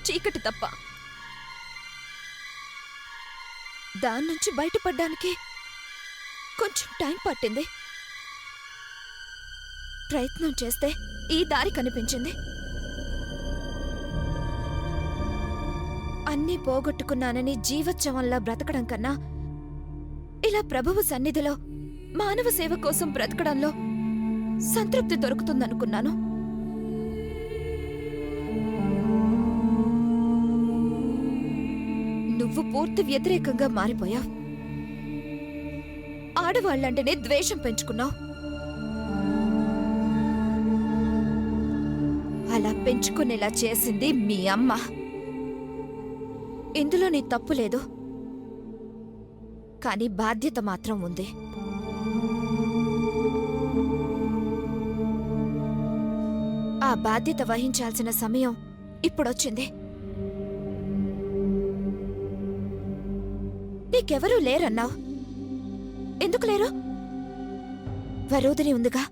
చీకటి తప్ప. దాన్నుంచి బయటపడ్డానికి కొంచెం టైం పట్టింది. ప్రయత్నం చేస్తే ఈ దారి కనిపించింది. అన్నీ పోగొట్టుకున్నానని జీవోత్సవంలా బ్రతకడం కన్నా ఇలా ప్రభువు సన్నిధిలో మానవ సేవ కోసం బ్రతకడంలో సంతృప్తి దొరుకుతుందనుకున్నాను. నువ్వు పూర్తి వ్యతిరేకంగా మారిపోయావు. ఆడవాళ్లంటేనే ద్వేషం పెంచుకున్నావు. అలా పెంచుకునేలా చేసింది మీ అమ్మ. ఇందులో నీ తప్పు లేదు, కానీ బాధ్యత మాత్రం ఉంది. ఆ బాధ్యత వహించాల్సిన సమయం ఇప్పుడొచ్చింది. నీకెవరూ లేరన్నావు. ఎందుకు లేరు? వరూధిని ఉందిగా.